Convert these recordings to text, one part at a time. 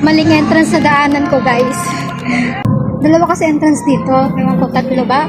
Maling entrance sa daanan ko, guys. Dalawa kasi entrance dito. Ewan ko, tatlo ba?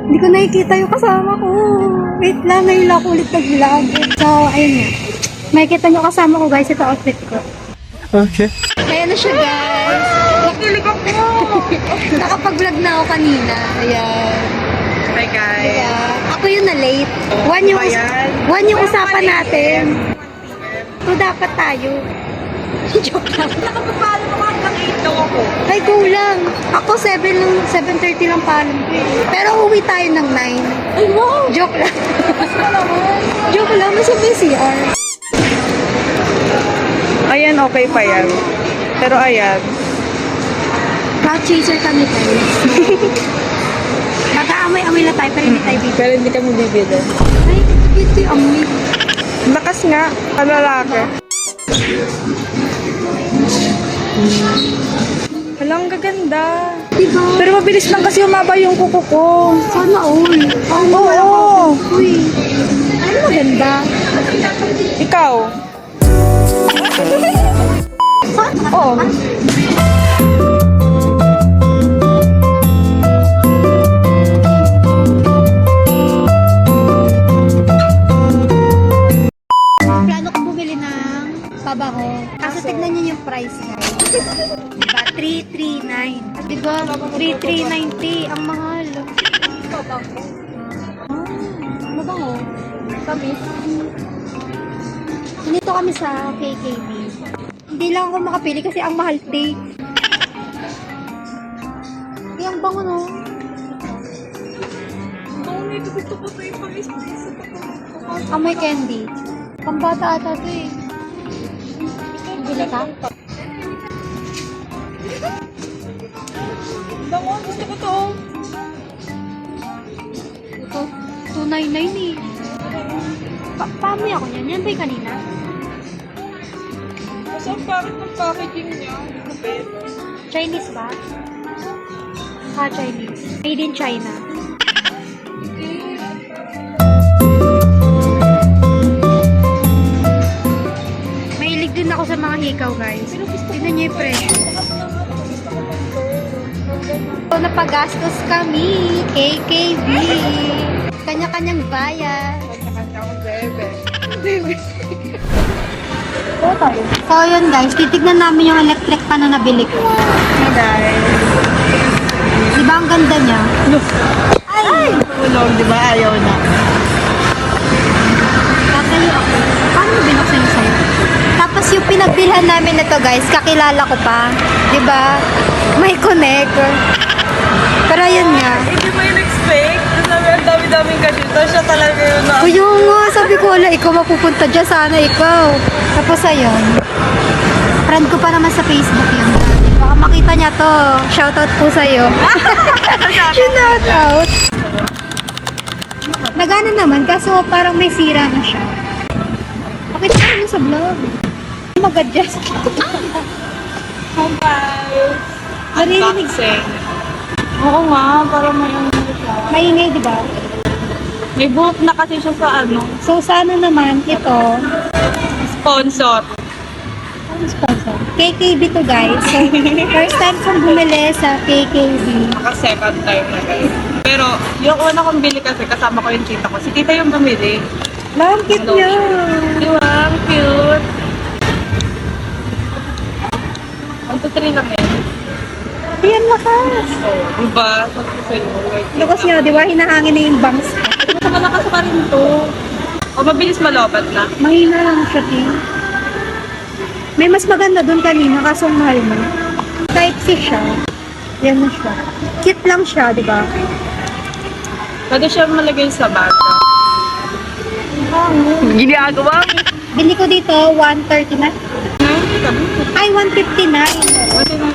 Hindi ko nakikita yung kasama ko. Wait lang, ngayon lang ako ulit nag-vlog. So, ayun nga. Makikita nyo kasama ko, guys. Ito outfit ko. Okay. Kaya na siya, guys. Nakilig ako! Nakapag-vlog na ako kanina. Ayan. Hi guys! Diba? Ako yung na-late. One yung usapan natin. So, dapat tayo. Joke lang. Nakapapalo mo hanggang 8 daw ako. Ay, kulang. Ako 7:30 lang palang ko eh. Pero uwi tayo ng 9. Ay wow! Joke lang. Mas na naman. Joke lang. Mas may CR. Ayan, okay pa yan. Pero ayan. Crowd chaser kami guys. Mag-aamay-amay na tayo pero hindi tayo bibig. Pero hindi kami bibili. Ay, ito yung amoy. Lakas nga, palalaki. Walang gaganda. Diba? Pero mabilis lang kasi humaba yung kuko ko. Sana all. Oo. Uy. Ano maganda? Ikaw? Oo. Plano ko bumili ng pabango. Kaso tignan niyo yung price guys. Diba? 339. Diba? 3,390. Ang mahal. Mabango. Tamis. Nandito kami sa KKB. Hindi lang ako makapili kasi ang mahal take. Ay, ang bango no. Gusto ko sa ibang isa. Amoy candy. Pambata ata ito eh. Bili ka? Bango, gusto ko to. Ito, 299 eh. Paamoy ako niyan. Yan ba yung kanina? Kasi ang pangit ng packaging niya. Kapit. Chinese ba? Ah, Chinese. Made in China. Mahilig din ako sa mga hikaw, guys. Tignan niyo yung presyo. So, napagastos kami. KKB. Kanya-kanyang bayan. Kanya-kanya akong bebe. So, yun guys. Titignan namin yung electric pan na nabili ko. Hey guys. Diba ang ganda niya? Ay! Tulog, di ba? Ayaw na. Tatayo ako. Paano binuksan yung sa'yo? Tapos yung pinagbilhan namin na to guys, kakilala ko pa. Diba? May connect. Pero yun nga. Hindi mo yung expect. Sabi, ang dami-daming kasita. Siya talaga yun na. Kuya nga, sabi ko, wala, ikaw mapupunta dyan. Sana ikaw. Tapos ayun. Friend ko pa naman sa Facebook yun. Baka makita niya to. Shoutout po sa'yo. Shoutout. Nagana naman, kaso parang may sira na siya. Pakita ko yun sa vlog. Mag-adjust. Kumpay. Naririnig. Oo nga, parang may ano siya. Maingay, di ba? May buhok na kasi siya sa ano. So, sana naman ito, Sponsor. ano sponsor? KKB to guys. So, first time kong bumili sa KKB. Maka second time na guys. Pero yung una kong bili kasi kasama ko yung tita ko. Si tita yung bumili. Lang, cute niya. Di ba? Ang cute. 1, 2, 3 lang eh. Ayan, lakas. Diba? Sabi ko sa'yo. Lakas niya, di ba? Hinahangin na yung bangs. Sa malakas pa rin to. O mabilis malobat na. Mahina lang siya, Ting. May mas maganda dun kanina, kaso mahal mo. Type C siya. Yan na siya. Cute lang siya, di ba? Pwede siya malagay sa bag. Ginagawa mo. Bili ko dito, 139. Ay, 159.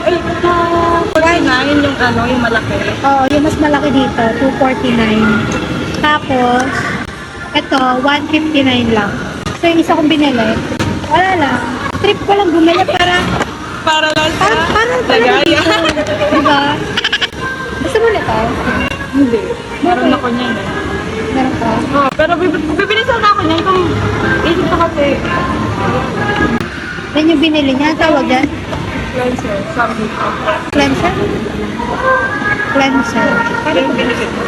Ay, 49 yung ano, yung malaki. Oo, yung mas malaki dito, 249. Tapos, ito, 159 lang. So, yung isa kong binili, wala lang. Trip ko lang bumili Para lang sa parang lagay. diba? Gusto mo nito? Hindi. Meron ako niyan eh. Meron ka? Oh, pero bibili sana ako niyan kung isip ko kasi yung binili niya. Tawag yan? Cleanser, sabi ko. Cleanser? Cleanser. Yung binili ko.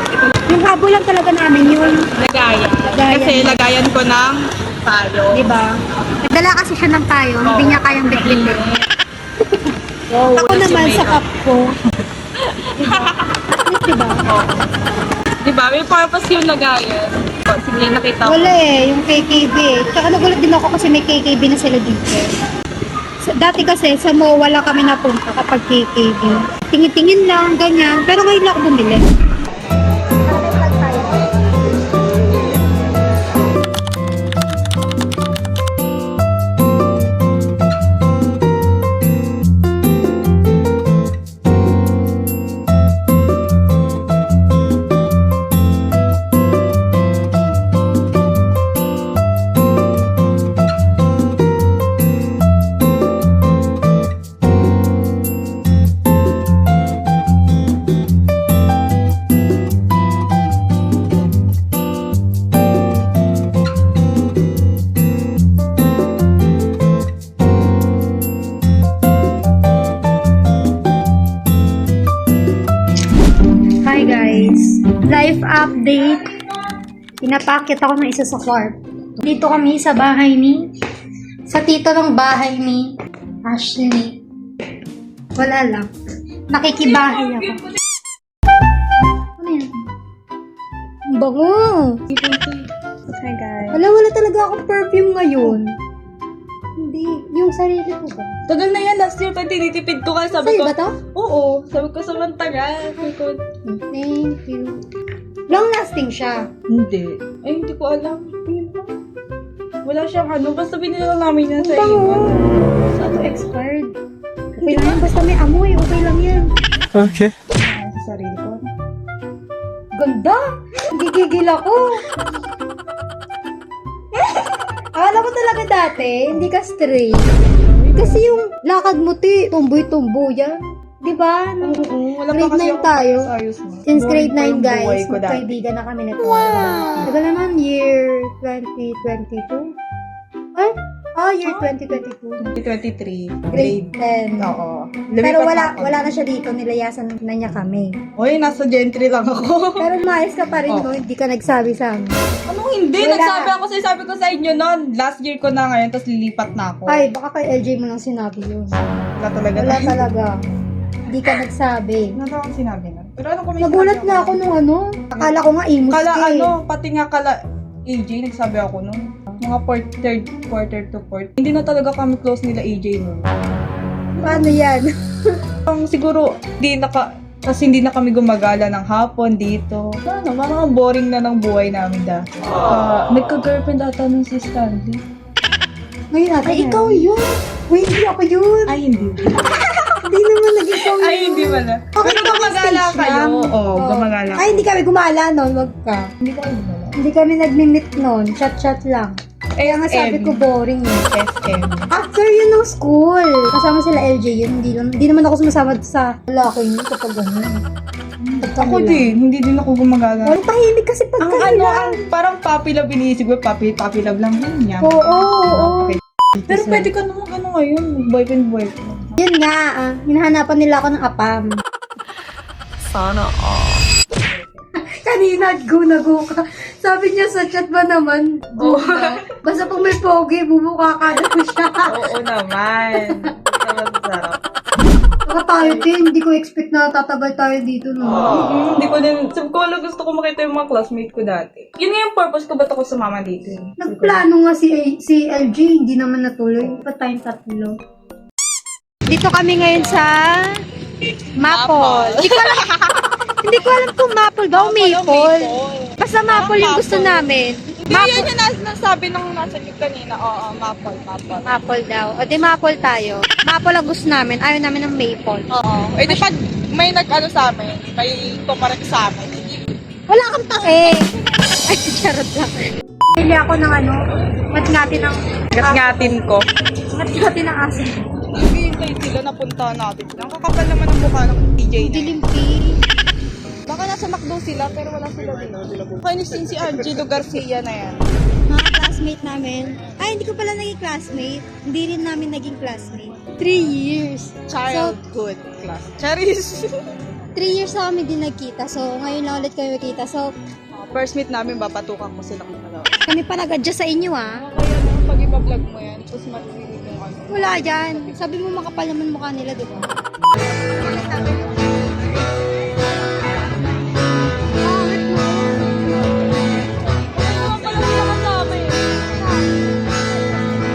Yung habo lang talaga namin yung, Lagayan. Lagayan. Kasi lagayan ko ng tayo. di ba? Nagdala kasi siya ng tayo. Hindi niya kayang bitbitin. Wow, Ako naman sa cup ko. Diba? Diba? May purpose yung lagayan. O, sige, nakita ko. Wala eh, yung KKB eh. Tsaka nagulat din ako kasi may KKB na sila dito. Dati kasi sa MOA lang kami napunta kapag KKB. Tingin-tingin lang, ganyan. Pero ngayon lang ako bumili. Hi guys! Life update. Pinapakit ako ng isa sa kwarto. Dito kami sa bahay sa tito ng bahay ni Ashley. Wala lang. Nakikibahay ako. Ano yan? Ang bango! Hi guys. Wala talaga akong perfume ngayon. Hindi. Yung sarili ko ba? Tagal na yan, last year pa tinitipid ko kasi sabi Sa'yo ko. ba to? Oo, sabi ko sa mantagal. Sabi ko, Thank you. Long lasting siya. hindi. Ay, hindi ko alam. Wala siyang ano, basta binili lang namin yan sa Ang bango. iyo. Sa to expired. Okay lang yan. Basta may amoy. Okay lang yan. Okay. Sa sarili ko. Ganda! Gigigil ako. Akala ko talaga dati, hindi ka straight. Kasi yung lakad mo, tumboy-tumbo yan. Diba? Nung Oo, wala grade pa kasi 9 tayo. ayos mo. Since grade Boring 9 pa yung buhay guys, ko dati. magkaibigan na kami nito. Tagal naman, year 2022. Ay? Year 2022. 2023. Grade 10. Oo. Pero Lumipat ako. wala na siya dito, nilayasan na niya kami. Uy, nasa gentry lang ako. Pero umayos ka pa rin, Oh. no? Hindi ka nagsabi sa amin. Anong hindi? Wala. Nagsabi ako sabi ko sa inyo noon. Last year ko na ngayon, tapos lilipat na ako. Ay, baka kay LJ mo lang sinabi yun. Wala talaga. Wala talaga. Hindi ka nagsabi. Ano daw ang sinabi na? Pero ano kung may Nagulat sinabi na ako nung ano. Akala ko nga imus Kala ka eh. ano, pati nga kala AJ, nagsabi ako noon. Mga third quarter to fourth. Hindi na talaga kami close nila AJ noon. Paano yan? Siguro, kasi hindi na kami gumagala ng hapon dito. Ano, parang ang boring na ng buhay namin dati. Nagka-girlfriend ata nun si Stanley. Ngayon natin. Ay, ikaw yun. Wait, hindi ako yun. Ay, hindi. Hindi naman nag-ikaw yun. Ay, hindi pala. Okay, Pero kami gumagala stage kayo. lang. Oo, gumagala. Ay, hindi kami gumala noon. Wag ka. Hindi ko kayo gumagala. Hindi kami nag-meet noon. Chat-chat lang. Kaya nga sabi ko boring eh. SM. After yun ng school, kasama sila LJ yun. Hindi naman ako sumasama sa lalaki niyo kapag gano'n. Ako din, hindi din ako gumagala. Walang tahimik kasi Ang pagka ano, ang parang puppy love iniisip ko, puppy love lang yun niya. Oo. Pero pwede ka naman ano ngayon, boyfriend. Yun nga, hinahanapan nila ako ng apam. Sana Kanina, go ka. Sabi niya sa chat ba naman, go ka. Basta pag may pogi, bumuka ka na siya. Oo naman. Sarap. Saka tayo din, hindi ko expect na tatabay tayo dito. No? Hindi ko din, sabi ko lang gusto ko makita yung mga classmate ko dati. Yun nga yung purpose ko, ba't ako sumama dito? Nagplano nga si LG, hindi naman natuloy. Pa tayong tatlo. Dito kami ngayon sa Maple. Hindi ko alam kung Maple ba o Maple. Basta Maple yung gusto namin. Yun yung nasabi nung nasa niyo kanina. Oo, maple. Maple daw. O di Maple tayo. Maple ang gusto namin. Ayaw namin ng Maple. Oo. Eh di pag may nag-ano sa amin, may tumarek sa amin. Wala kang take. Ay, charot lang. Pili ako ng ano, matngati ng... Gat-ngatin ko. Matngati ng asin. Hintay sila, napunta natin. Ang kakapal naman ang mukha ng TJ na. Dilimpi. Baka nasa McDo sila, pero wala sila dito. Kainis din si Angelo Garcia na yan. Mga classmate namin. Ay, hindi ko pala naging classmate. Hindi rin namin naging classmate. 3 years. Childhood class. Charis! 3 years na kami din nagkita. So, ngayon lang ulit kayo magkita. So, First meet namin, papatukan ko sila kung dalawa. kami pa nag-adjust sa inyo, ah. Kaya na, pag ipa-vlog mo yan, tapos matilinig yung ano. Wala dyan. Sabi mo makapal naman mukha nila, di ba?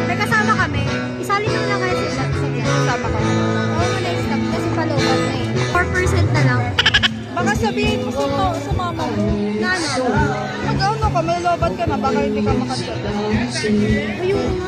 May kasama kami. Isali mo lang kayo sa Sama ka. Oo, wala yung stop. Kasi palobat na eh. 4% na lang. Baka sabihin mo sa mama mo. Na ano? Mag-ano ka, may lobat ka na, baka hindi ka makatulog. Ayun nga